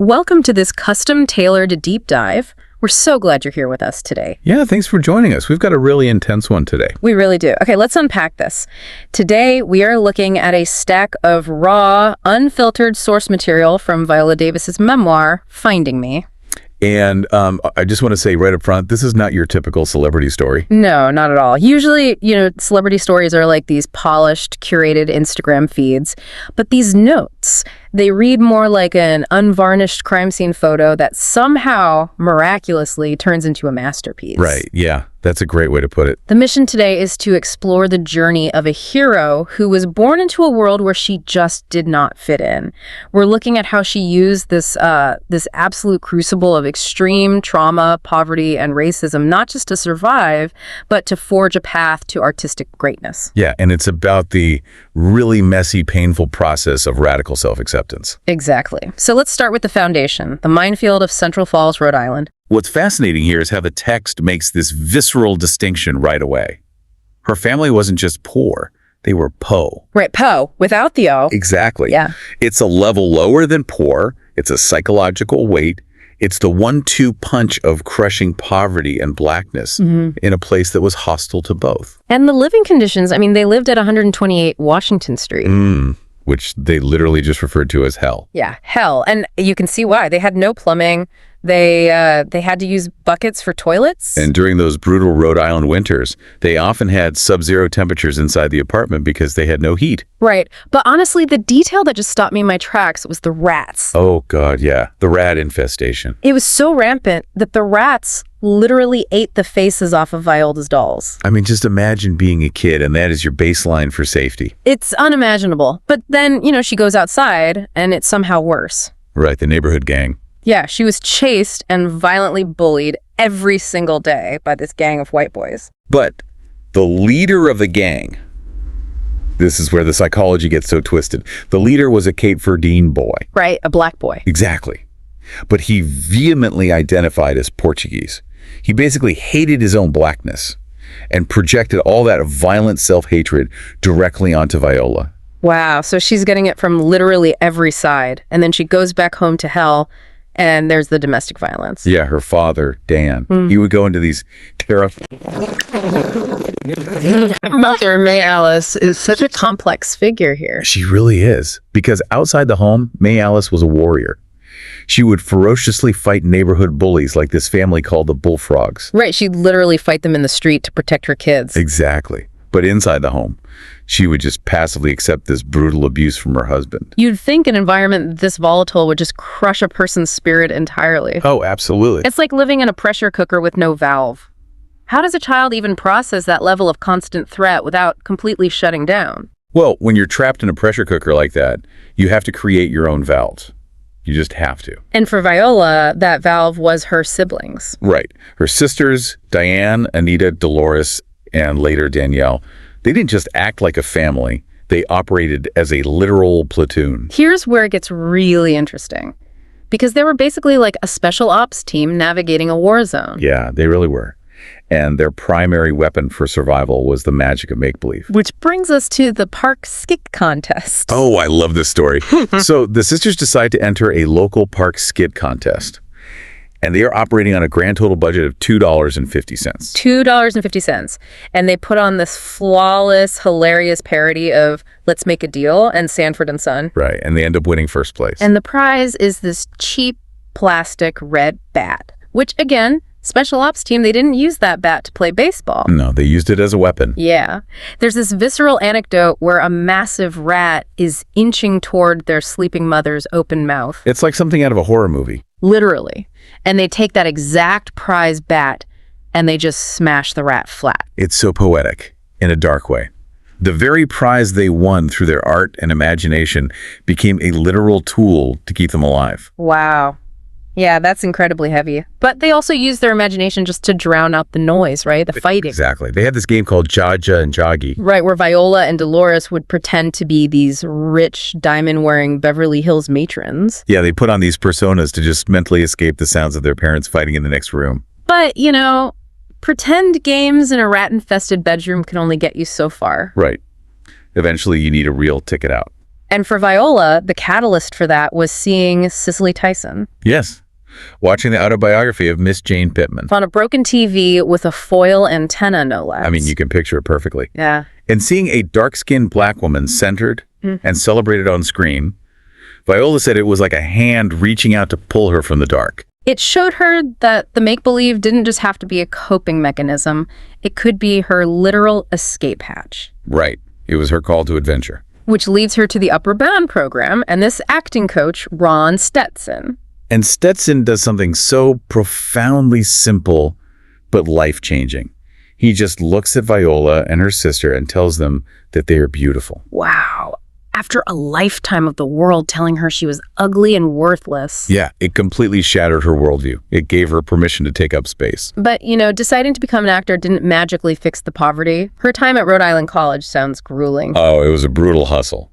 Welcome to this custom-tailored deep dive. We're so glad you're here with us today. Yeah, thanks for joining us. We've got a really intense one today. We really do. Okay, let's unpack this. Today, we are looking at a stack of raw, unfiltered source material from Viola Davis's memoir, Finding Me. And I just want to say right up front, this is not your typical celebrity story. No, not at all. Usually, celebrity stories are like these polished, curated Instagram feeds. But these notes, they read more like an unvarnished crime scene photo that somehow, miraculously, turns into a masterpiece. Right, yeah. That's a great way to put it. The mission today is to explore the journey of a hero who was born into a world where she just did not fit in. We're looking at how she used this absolute crucible of extreme trauma, poverty, and racism, not just to survive, but to forge a path to artistic greatness. Yeah, and it's about the really messy, painful process of radical self-acceptance. Exactly. So let's start with the foundation, the minefield of Central Falls, Rhode Island. What's fascinating here is how the text makes this visceral distinction right away. Her family wasn't just poor, they were po. Right, po, without the O. Exactly. Yeah. It's a level lower than poor, it's a psychological weight, it's the 1-2 punch of crushing poverty and blackness in a place that was hostile to both. And the living conditions, they lived at 128 Washington Street. Which they literally just referred to as hell. Yeah, hell. And you can see why. They had no plumbing. They had to use buckets for toilets. And during those brutal Rhode Island winters, they often had sub-zero temperatures inside the apartment because they had no heat. Right. But honestly, the detail that just stopped me in my tracks was the rats. Oh, God, yeah. The rat infestation. It was so rampant that the rats literally ate the faces off of Viola's dolls. Just imagine being a kid and that is your baseline for safety. It's unimaginable. But then, she goes outside and it's somehow worse. Right, the neighborhood gang. Yeah, she was chased and violently bullied every single day by this gang of white boys. But the leader of the gang, this is where the psychology gets so twisted. The leader was a Cape Verdean boy. Right, a black boy. Exactly. But he vehemently identified as Portuguese. He basically hated his own blackness and projected all that violent self-hatred directly onto Viola. Wow, so she's getting it from literally every side. And then she goes back home to hell, and there's the domestic violence. Yeah, her father, Dan, he would go into these terrifying... Mother May Alice is such a complex figure here. She really is, because outside the home, May Alice was a warrior. She would ferociously fight neighborhood bullies like this family called the Bullfrogs. Right, she'd literally fight them in the street to protect her kids. Exactly. But inside the home, she would just passively accept this brutal abuse from her husband. You'd think an environment this volatile would just crush a person's spirit entirely. Oh, absolutely. It's like living in a pressure cooker with no valve. How does a child even process that level of constant threat without completely shutting down? Well, when you're trapped in a pressure cooker like that, you have to create your own valves. You just have to. And for Viola, that valve was her siblings. Right. Her sisters, Diane, Anita, Dolores, and later Danielle, they didn't just act like a family. They operated as a literal platoon. Here's where it gets really interesting. Because they were basically like a special ops team navigating a war zone. Yeah, they really were. And their primary weapon for survival was the magic of make-believe. Which brings us to the park skit contest. Oh, I love this story. So the sisters decide to enter a local park skit contest. And they are operating on a grand total budget of $2.50. $2.50. And they put on this flawless, hilarious parody of Let's Make a Deal and Sanford and Son. Right, and they end up winning first place. And the prize is this cheap plastic red bat, which again, special ops team, they didn't use that bat to play baseball. No, they used it as a weapon. Yeah. There's this visceral anecdote where a massive rat is inching toward their sleeping mother's open mouth. It's like something out of a horror movie. Literally. And they take that exact prize bat and they just smash the rat flat. It's so poetic, in a dark way. The very prize they won through their art and imagination became a literal tool to keep them alive. Wow. Yeah, that's incredibly heavy. But they also use their imagination just to drown out the noise, right? The fighting. Exactly. They had this game called Jaja and Joggy. Right, where Viola and Dolores would pretend to be these rich, diamond-wearing Beverly Hills matrons. Yeah, they put on these personas to just mentally escape the sounds of their parents fighting in the next room. But, pretend games in a rat-infested bedroom can only get you so far. Right. Eventually, you need a real ticket out. And for Viola, the catalyst for that was seeing Cicely Tyson. Yes. Watching the autobiography of Miss Jane Pittman. On a broken TV with a foil antenna, no less. I mean, you can picture it perfectly. Yeah. And seeing a dark-skinned black woman centered and celebrated on screen, Viola said it was like a hand reaching out to pull her from the dark. It showed her that the make-believe didn't just have to be a coping mechanism. It could be her literal escape hatch. Right. It was her call to adventure. Which leads her to the upper band program and this acting coach, Ron Stetson. And Stetson does something so profoundly simple but life-changing. He just looks at Viola and her sister and tells them that they are beautiful. Wow. After a lifetime of the world telling her she was ugly and worthless. Yeah, it completely shattered her worldview. It gave her permission to take up space. But, deciding to become an actor didn't magically fix the poverty. Her time at Rhode Island College sounds grueling. Oh, it was a brutal hustle.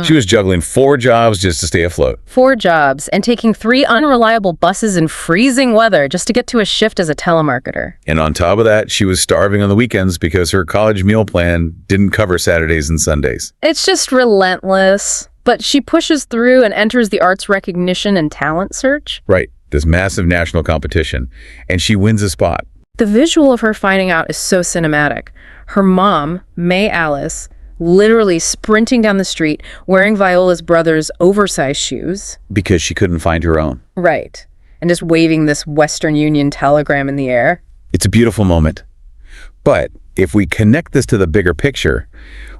She was juggling 4 jobs just to stay afloat. 4 jobs and taking 3 unreliable buses in freezing weather just to get to a shift as a telemarketer. And on top of that, she was starving on the weekends because her college meal plan didn't cover Saturdays and Sundays. It's just relentless. But she pushes through and enters the arts recognition and talent search. Right, this massive national competition. And she wins a spot. The visual of her finding out is so cinematic. Her mom, May Alice, literally sprinting down the street wearing Viola's brother's oversized shoes. Because she couldn't find her own. Right. And just waving this Western Union telegram in the air. It's a beautiful moment. But if we connect this to the bigger picture,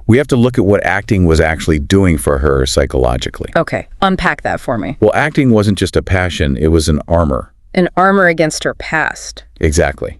we have to look at what acting was actually doing for her psychologically. Okay, unpack that for me. Well, acting wasn't just a passion, it was an armor. An armor against her past. Exactly.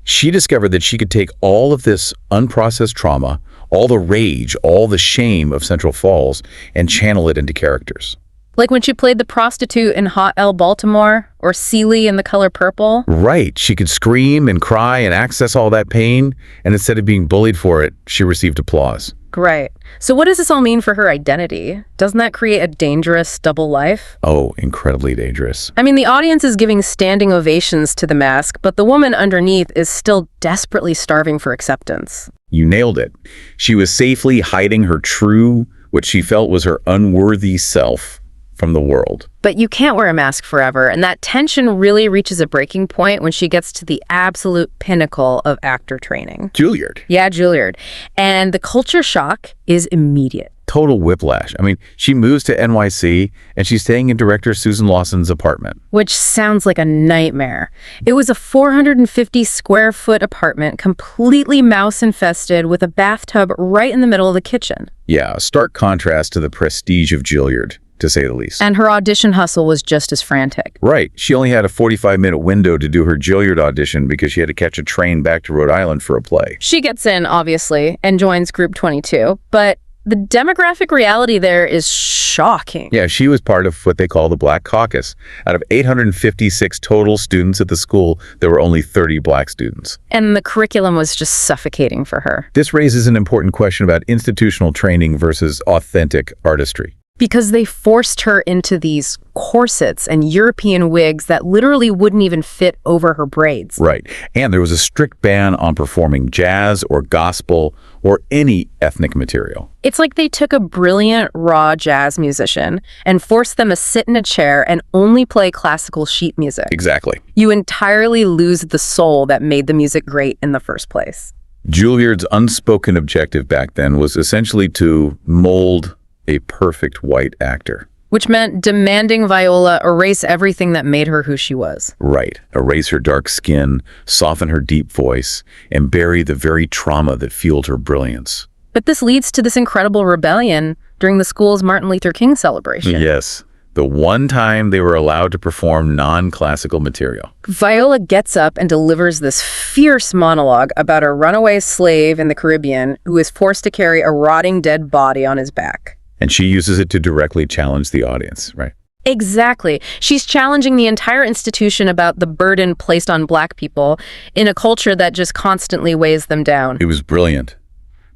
She discovered that she could take all of this unprocessed trauma, all the rage, all the shame of Central Falls, and channel it into characters. Like when she played the prostitute in Hot L Baltimore, or Celie in The Color Purple. Right. She could scream and cry and access all that pain, and instead of being bullied for it, she received applause. Right. So what does this all mean for her identity? Doesn't that create a dangerous double life? Oh, incredibly dangerous. I mean, the audience is giving standing ovations to the mask, but the woman underneath is still desperately starving for acceptance. You nailed it. She was safely hiding her true, what she felt was her unworthy self, from the world. But you can't wear a mask forever, and that tension really reaches a breaking point when she gets to the absolute pinnacle of actor training. Juilliard. Yeah, Juilliard. And the culture shock is immediate. Total whiplash. I mean, she moves to NYC, and she's staying in director Susan Lawson's apartment. Which sounds like a nightmare. It was a 450-square-foot apartment, completely mouse-infested, with a bathtub right in the middle of the kitchen. Yeah, a stark contrast to the prestige of Juilliard, to say the least. And her audition hustle was just as frantic. Right. She only had a 45-minute window to do her Juilliard audition because she had to catch a train back to Rhode Island for a play. She gets in, obviously, and joins Group 22, but the demographic reality there is shocking. Yeah, she was part of what they call the Black Caucus. Out of 856 total students at the school, there were only 30 black students. And the curriculum was just suffocating for her. This raises an important question about institutional training versus authentic artistry. Because they forced her into these corsets and European wigs that literally wouldn't even fit over her braids. Right. And there was a strict ban on performing jazz or gospel or any ethnic material. It's like they took a brilliant, raw jazz musician and forced them to sit in a chair and only play classical sheet music. Exactly. You entirely lose the soul that made the music great in the first place. Juilliard's unspoken objective back then was essentially to mold a perfect white actor. Which meant demanding Viola erase everything that made her who she was. Right. Erase her dark skin, soften her deep voice, and bury the very trauma that fueled her brilliance. But this leads to this incredible rebellion during the school's Martin Luther King celebration. Yes. The one time they were allowed to perform non-classical material. Viola gets up and delivers this fierce monologue about a runaway slave in the Caribbean who is forced to carry a rotting dead body on his back. And she uses it to directly challenge the audience, right? Exactly. She's challenging the entire institution about the burden placed on black people in a culture that just constantly weighs them down. It was brilliant.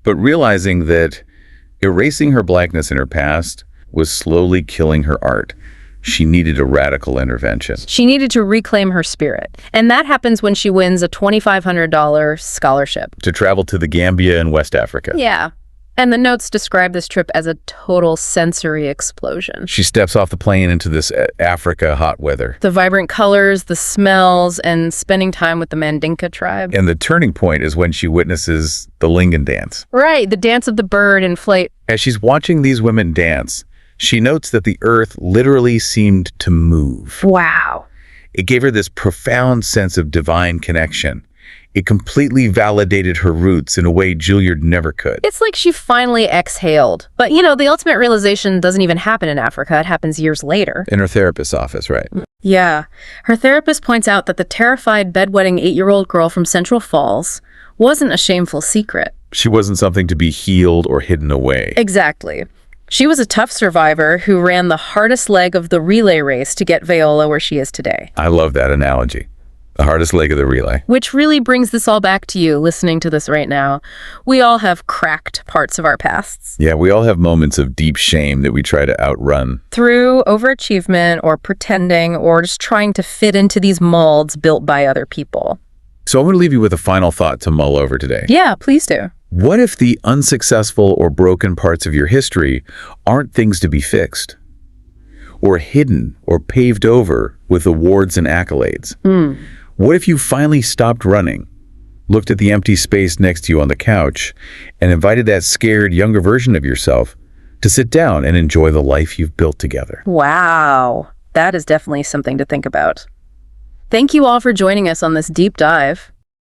But realizing that erasing her blackness in her past was slowly killing her art, she needed a radical intervention. She needed to reclaim her spirit. And that happens when she wins a $2,500 scholarship. To travel to the Gambia in West Africa. Yeah. And the notes describe this trip as a total sensory explosion. She steps off the plane into this Africa hot weather. The vibrant colors, the smells, and spending time with the Mandinka tribe. And the turning point is when she witnesses the Lingon dance. Right, the dance of the bird in flight. As she's watching these women dance, she notes that the earth literally seemed to move. Wow. It gave her this profound sense of divine connection. It completely validated her roots in a way Juilliard never could. It's like she finally exhaled. But, the ultimate realization doesn't even happen in Africa. It happens years later. In her therapist's office, right? Yeah. Her therapist points out that the terrified bedwetting 8-year-old girl from Central Falls wasn't a shameful secret. She wasn't something to be healed or hidden away. Exactly. She was a tough survivor who ran the hardest leg of the relay race to get Viola where she is today. I love that analogy. The hardest leg of the relay. Which really brings this all back to you listening to this right now. We all have cracked parts of our pasts. Yeah, we all have moments of deep shame that we try to outrun. Through overachievement or pretending or just trying to fit into these molds built by other people. So I'm going to leave you with a final thought to mull over today. Yeah, please do. What if the unsuccessful or broken parts of your history aren't things to be fixed? Or hidden or paved over with awards and accolades? What if you finally stopped running, looked at the empty space next to you on the couch, and invited that scared younger version of yourself to sit down and enjoy the life you've built together? Wow, that is definitely something to think about. Thank you all for joining us on this deep dive.